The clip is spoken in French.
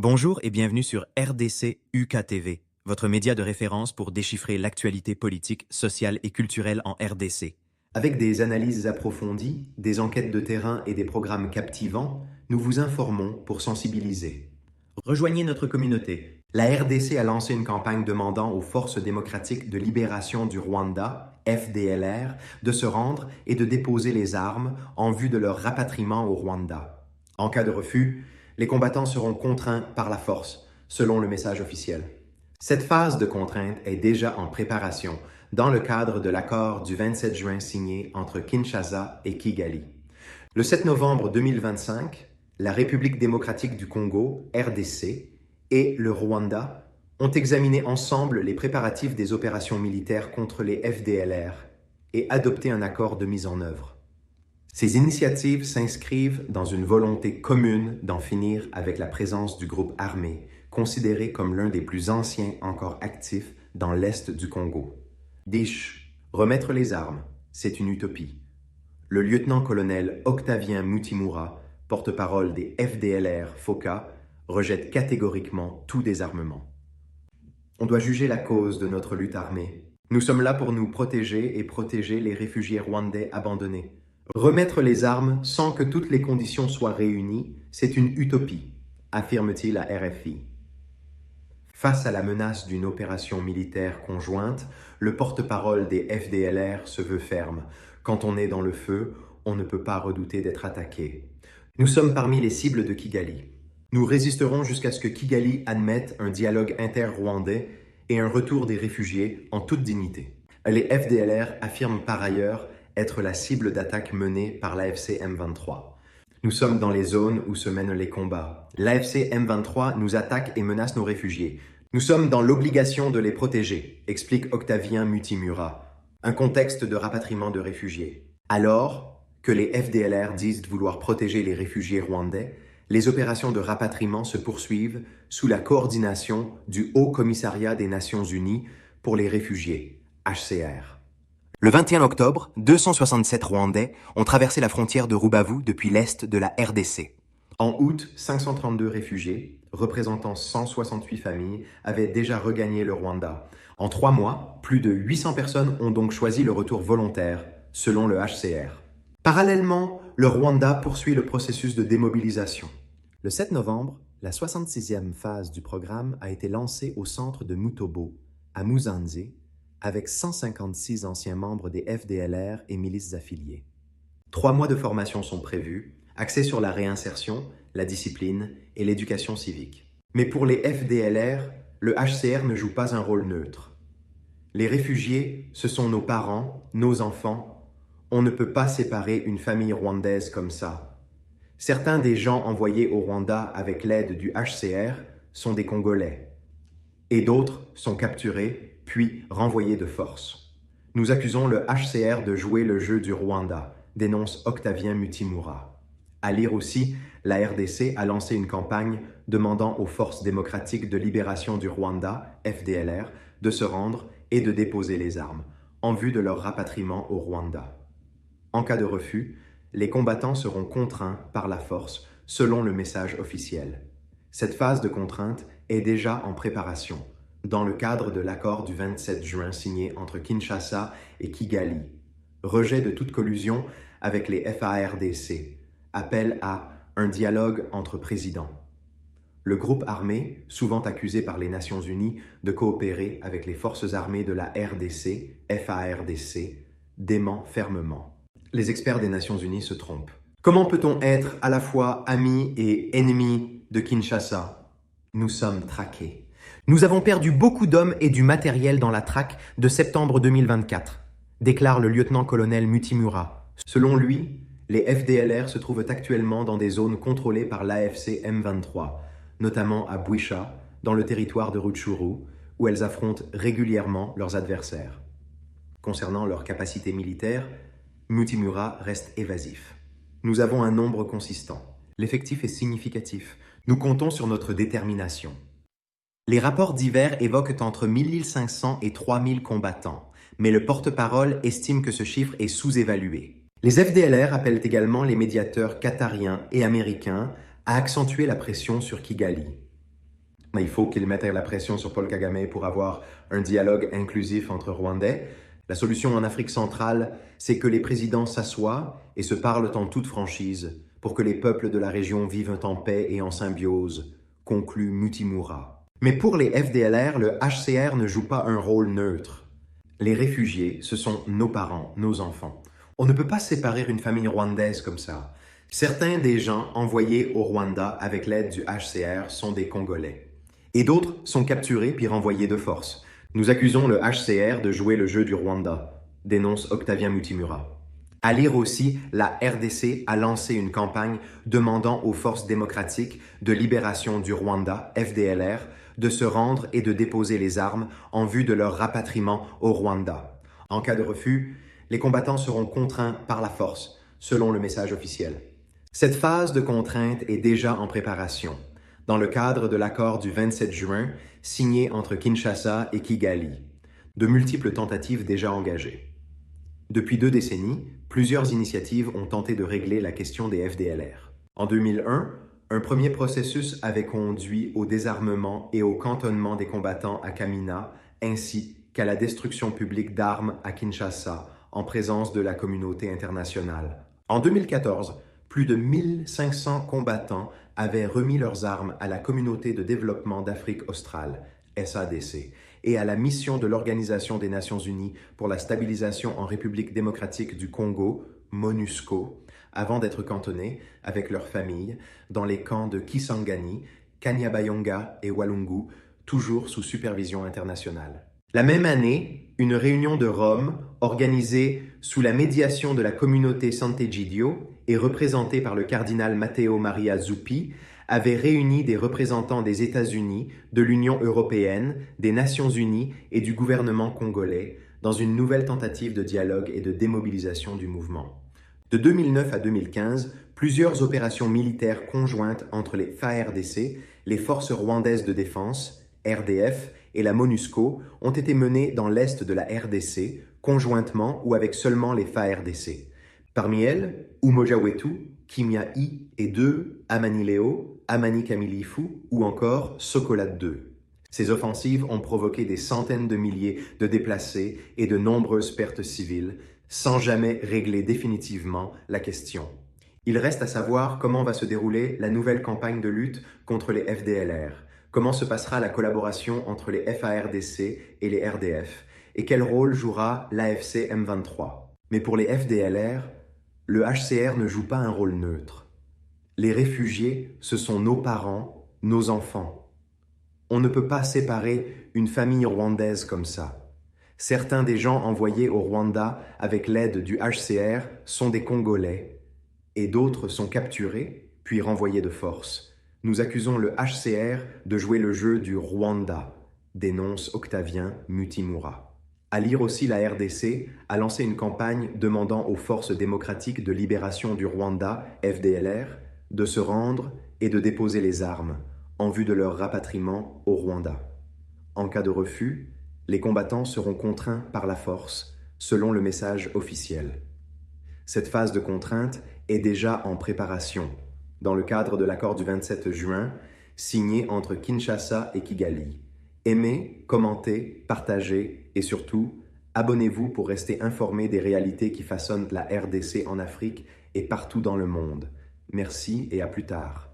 Bonjour et bienvenue sur RDC UKTV, votre média de référence pour déchiffrer l'actualité politique, sociale et culturelle en RDC. Avec des analyses approfondies, des enquêtes de terrain et des programmes captivants, nous vous informons pour sensibiliser. Rejoignez notre communauté. La RDC a lancé une campagne demandant aux Forces démocratiques de libération du Rwanda, FDLR, de se rendre et de déposer les armes en vue de leur rapatriement au Rwanda. En cas de refus, les combattants seront contraints par la force, selon le message officiel. Cette phase de contrainte est déjà en préparation dans le cadre de l'accord du 27 juin signé entre Kinshasa et Kigali. Le 7 novembre 2025, la République démocratique du Congo, RDC, et le Rwanda ont examiné ensemble les préparatifs des opérations militaires contre les FDLR et adopté un accord de mise en œuvre. Ces initiatives s'inscrivent dans une volonté commune d'en finir avec la présence du groupe armé, considéré comme l'un des plus anciens encore actifs dans l'est du Congo. Remettre les armes, c'est une utopie. Le lieutenant-colonel Octavien Mutimura, porte-parole des FDLR FOCA, rejette catégoriquement tout désarmement. On doit juger la cause de notre lutte armée. Nous sommes là pour nous protéger et protéger les réfugiés rwandais abandonnés. Remettre les armes sans que toutes les conditions soient réunies, c'est une utopie, affirme-t-il à RFI. Face à la menace d'une opération militaire conjointe, le porte-parole des FDLR se veut ferme. Quand on est dans le feu, on ne peut pas redouter d'être attaqué. Nous sommes parmi les cibles de Kigali. Nous résisterons jusqu'à ce que Kigali admette un dialogue inter-rwandais et un retour des réfugiés en toute dignité. Les FDLR affirment par ailleurs être la cible d'attaque menée par l'AFC M23. Nous sommes dans les zones où se mènent les combats. L'AFC M23 nous attaque et menace nos réfugiés. Nous sommes dans l'obligation de les protéger, explique Octavien Mutimura. Un contexte de rapatriement de réfugiés. Alors que les FDLR disent vouloir protéger les réfugiés rwandais, les opérations de rapatriement se poursuivent sous la coordination du Haut Commissariat des Nations Unies pour les réfugiés, HCR. Le 21 octobre, 267 Rwandais ont traversé la frontière de Rubavu depuis l'est de la RDC. En août, 532 réfugiés, représentant 168 familles, avaient déjà regagné le Rwanda. En 3 mois, plus de 800 personnes ont donc choisi le retour volontaire, selon le HCR. Parallèlement, le Rwanda poursuit le processus de démobilisation. Le 7 novembre, la 66e phase du programme a été lancée au centre de Mutobo, à Muzanzi, avec 156 anciens membres des FDLR et milices affiliées. 3 mois de formation sont prévus, axés sur la réinsertion, la discipline et l'éducation civique. Mais pour les FDLR, le HCR ne joue pas un rôle neutre. Les réfugiés, ce sont nos parents, nos enfants. On ne peut pas séparer une famille rwandaise comme ça. Certains des gens envoyés au Rwanda avec l'aide du HCR sont des Congolais. Et d'autres sont capturés puis renvoyés de force. Nous accusons le HCR de jouer le jeu du Rwanda, dénonce Octavien Mutimura. À lire aussi, la RDC a lancé une campagne demandant aux forces démocratiques de libération du Rwanda, FDLR, de se rendre et de déposer les armes, en vue de leur rapatriement au Rwanda. En cas de refus, les combattants seront contraints par la force, selon le message officiel. Cette phase de contrainte est déjà en préparation, dans le cadre de l'accord du 27 juin signé entre Kinshasa et Kigali. Rejet de toute collusion avec les FARDC. Appel à un dialogue entre présidents. Le groupe armé, souvent accusé par les Nations Unies de coopérer avec les forces armées de la RDC, FARDC, dément fermement. Les experts des Nations Unies se trompent. Comment peut-on être à la fois amis et ennemis de Kinshasa? Nous sommes traqués. Nous avons perdu beaucoup d'hommes et du matériel dans la traque de septembre 2024, déclare le lieutenant-colonel Mutimura. Selon lui, les FDLR se trouvent actuellement dans des zones contrôlées par l'AFC M23, notamment à Bwisha, dans le territoire de Rutshuru, où elles affrontent régulièrement leurs adversaires. Concernant leur capacité militaire, Mutimura reste évasif. Nous avons un nombre consistant. L'effectif est significatif. Nous comptons sur notre détermination. Les rapports divers évoquent entre 1500 et 3000 combattants, mais le porte-parole estime que ce chiffre est sous-évalué. Les FDLR appellent également les médiateurs qatariens et américains à accentuer la pression sur Kigali. Il faut qu'ils mettent la pression sur Paul Kagame pour avoir un dialogue inclusif entre Rwandais. La solution en Afrique centrale, c'est que les présidents s'assoient et se parlent en toute franchise pour que les peuples de la région vivent en paix et en symbiose, conclut Mutimura. Mais pour les FDLR, le HCR ne joue pas un rôle neutre. Les réfugiés, ce sont nos parents, nos enfants. On ne peut pas séparer une famille rwandaise comme ça. Certains des gens envoyés au Rwanda avec l'aide du HCR sont des Congolais. Et d'autres sont capturés puis renvoyés de force. Nous accusons le HCR de jouer le jeu du Rwanda, dénonce Octavien Mutimura. À lire aussi, la RDC a lancé une campagne demandant aux forces démocratiques de libération du Rwanda, FDLR, de se rendre et de déposer les armes en vue de leur rapatriement au Rwanda. En cas de refus, les combattants seront contraints par la force, selon le message officiel. Cette phase de contrainte est déjà en préparation, dans le cadre de l'accord du 27 juin signé entre Kinshasa et Kigali. De multiples tentatives déjà engagées. Depuis 2 décennies, plusieurs initiatives ont tenté de régler la question des FDLR. En 2001, un premier processus avait conduit au désarmement et au cantonnement des combattants à Kamina, ainsi qu'à la destruction publique d'armes à Kinshasa, en présence de la communauté internationale. En 2014, plus de 1500 combattants avaient remis leurs armes à la Communauté de développement d'Afrique australe, SADC, et à la mission de l'Organisation des Nations Unies pour la stabilisation en République démocratique du Congo, MONUSCO, avant d'être cantonnés, avec leurs familles, dans les camps de Kisangani, Kanyabayonga et Walungu, toujours sous supervision internationale. La même année, une réunion de Rome, organisée sous la médiation de la communauté Sant'Egidio et représentée par le cardinal Matteo Maria Zuppi, avait réuni des représentants des États-Unis, de l'Union européenne, des Nations unies et du gouvernement congolais dans une nouvelle tentative de dialogue et de démobilisation du mouvement. De 2009 à 2015, plusieurs opérations militaires conjointes entre les FARDC, les Forces rwandaises de défense, RDF, et la MONUSCO ont été menées dans l'est de la RDC, conjointement ou avec seulement les FARDC. Parmi elles, Umoja Wetu, Kimia I et 2, Amanileo, Amani Kamilifu ou encore Sokola 2. Ces offensives ont provoqué des centaines de milliers de déplacés et de nombreuses pertes civiles, sans jamais régler définitivement la question. Il reste à savoir comment va se dérouler la nouvelle campagne de lutte contre les FDLR, comment se passera la collaboration entre les FARDC et les RDF, et quel rôle jouera l'AFC M23. Mais pour les FDLR, le HCR ne joue pas un rôle neutre. Les réfugiés, ce sont nos parents, nos enfants. On ne peut pas séparer une famille rwandaise comme ça. Certains des gens envoyés au Rwanda avec l'aide du HCR sont des Congolais, et d'autres sont capturés, puis renvoyés de force. Nous accusons le HCR de jouer le jeu du Rwanda, dénonce Octavien Mutimura. À lire aussi, la RDC a lancé une campagne demandant aux forces démocratiques de libération du Rwanda, FDLR, de se rendre et de déposer les armes en vue de leur rapatriement au Rwanda. En cas de refus, les combattants seront contraints par la force, selon le message officiel. Cette phase de contrainte est déjà en préparation, dans le cadre de l'accord du 27 juin, signé entre Kinshasa et Kigali. Aimez, commentez, partagez et surtout, abonnez-vous pour rester informé des réalités qui façonnent la RDC en Afrique et partout dans le monde. Merci et à plus tard.